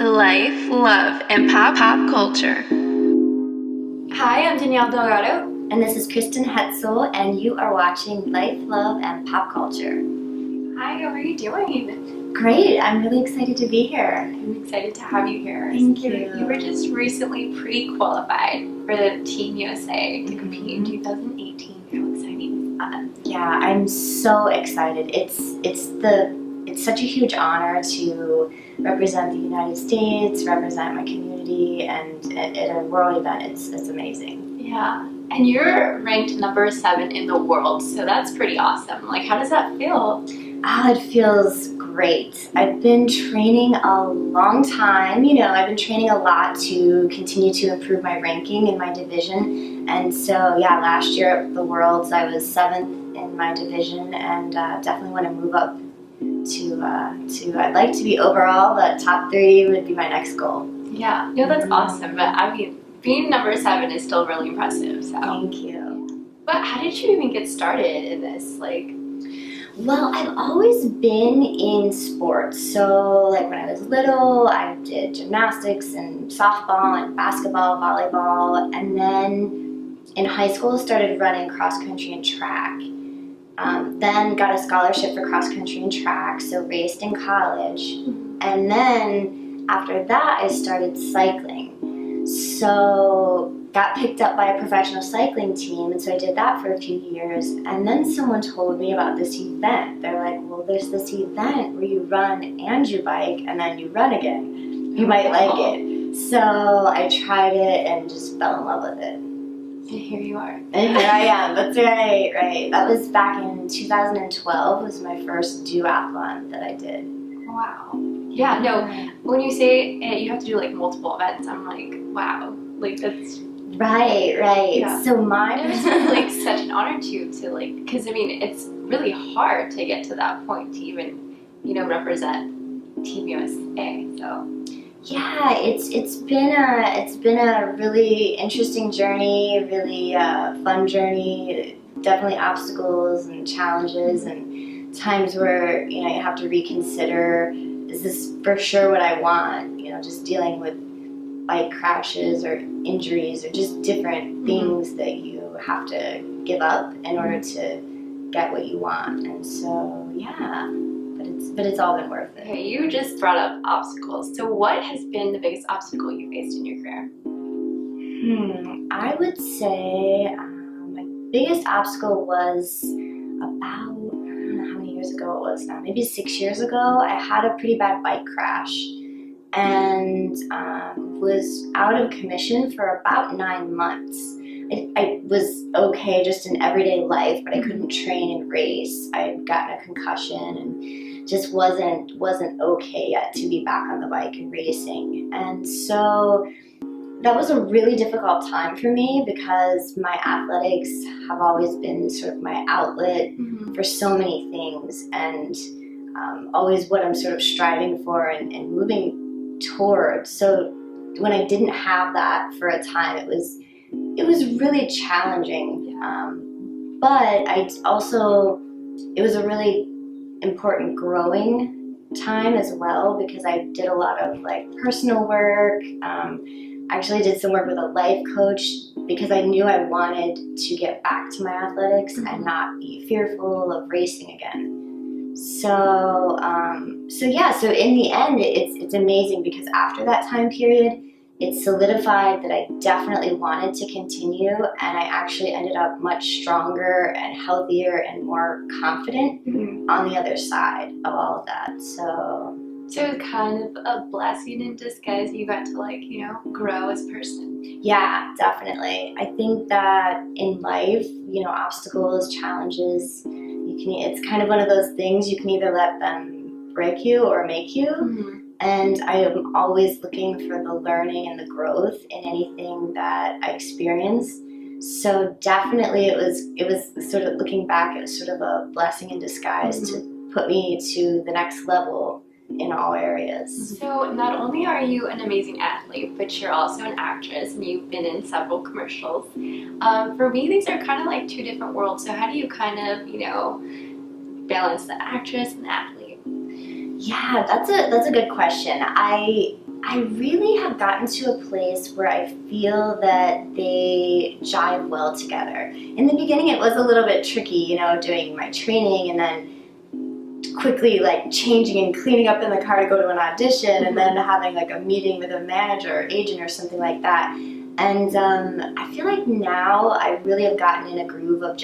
life, love, and pop culture. Hi, I'm Danielle Delgado. And this is Kristen Hetzel, and you are watching Life, Love, and Pop Culture. Hi, how are you doing? Great, I'm really excited to be here. I'm excited to have you here. Thank you. You were just recently pre-qualified for the Team USA to compete in 2018. How exciting is that? Yeah, I'm so excited. It's such a huge honor to represent the United States, represent my community, and at a world event, it's amazing. Yeah, and you're ranked number 7 in the world, so that's pretty awesome. Like, how does that feel? Oh, it feels great. I've been training a long time. I've been training a lot to continue to improve my ranking in my division. And so, yeah, last year at the Worlds, I was 7th in my division, and definitely want to move up to I'd like to be overall, but top 3 would be my next goal. Yeah, that's awesome. But I mean, being number 7 is still really impressive. So. Thank you. But how did you even get started in this? Well, I've always been in sports. So, when I was little, I did gymnastics and softball and basketball, volleyball, and then in high school started running cross country and track. Then got a scholarship for cross country and track, so raced in college. And then after that, I started cycling. So got picked up by a professional cycling team, and so I did that for a few years. And then someone told me about this event. They're like, well, there's this event where you run and you bike and then you run again. You might like it. So I tried it and just fell in love with it. And here you are. And here I am. That's right. That was back in 2012 was my first duathlon that I did. Wow. Yeah, no, when you say you have to do multiple events, I'm like, wow. That's... Right. Yeah. So mine was such an honor to because I mean, it's really hard to get to that point to even, represent Team USA, so. Yeah, it's been a really interesting journey, really fun journey. Definitely obstacles and challenges and times where you have to reconsider: is this for sure what I want? Just dealing with bike crashes or injuries or just different things that you have to give up in order to get what you want. And so yeah. But it's all been worth it. Okay, you just brought up obstacles. So what has been the biggest obstacle you faced in your career? I would say my biggest obstacle was about, I don't know how many years ago it was now, maybe 6 years ago. I had a pretty bad bike crash and was out of commission for about 9 months. I was okay just in everyday life, but I couldn't train and race. I had gotten a concussion and just wasn't okay yet to be back on the bike and racing. And so that was a really difficult time for me because my athletics have always been sort of my outlet for so many things, and always what I'm sort of striving for and moving toward. So when I didn't have that for a time, it was really challenging, but it was a really important growing time as well, because I did a lot of personal work. Actually did some work with a life coach because I knew I wanted to get back to my athletics and not be fearful of racing again. So in the end, it's amazing because after that time period, it solidified that I definitely wanted to continue, and I actually ended up much stronger and healthier and more confident on the other side of all of that. So it's kind of a blessing in disguise. You got to grow as a person. Yeah, definitely. I think that in life, obstacles, challenges, it's kind of one of those things you can either let them break you or make you. And I am always looking for the learning and the growth in anything that I experience. So definitely it was sort of, looking back, it was sort of a blessing in disguise to put me to the next level in all areas. So not only are you an amazing athlete, but you're also an actress and you've been in several commercials. For me, these are kind of like two different worlds. So how do you kind of, balance the actress and the athlete? Yeah, that's a good question. I I really have gotten to a place where I feel that they jive well together. In the beginning, it was a little bit tricky, doing my training and then quickly like changing and cleaning up in the car to go to an audition, and then having like a meeting with a manager or agent or something like that. And I feel like now I really have gotten in a groove of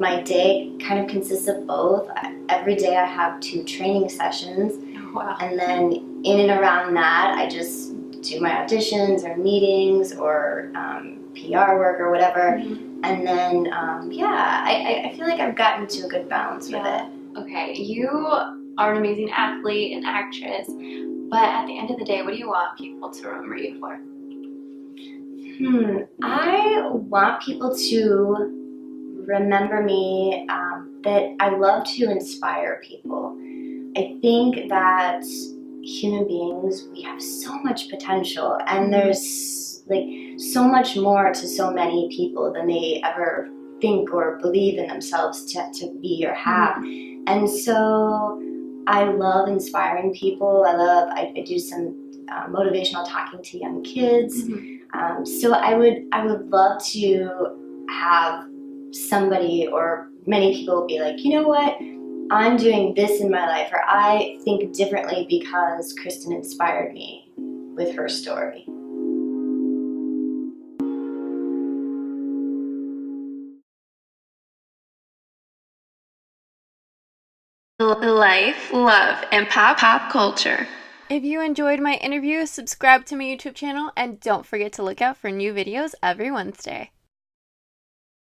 my day kind of consists of both. Every day I have 2 training sessions. Wow. And then in and around that, I just do my auditions or meetings or PR work or whatever. And then, I feel like I've gotten to a good balance with it. Okay, you are an amazing athlete and actress, but at the end of the day, what do you want people to remember you for? I want people to remember me that I love to inspire people. I think that human beings, we have so much potential, and there's like so much more to so many people than they ever think or believe in themselves to be or have. And so I love inspiring people. I do some motivational talking to young kids. So I would love to have somebody or many people be like, you know what? I'm doing this in my life, or I think differently because Kristen inspired me with her story. Life, love, and pop culture. If you enjoyed my interview, subscribe to my YouTube channel and don't forget to look out for new videos every Wednesday.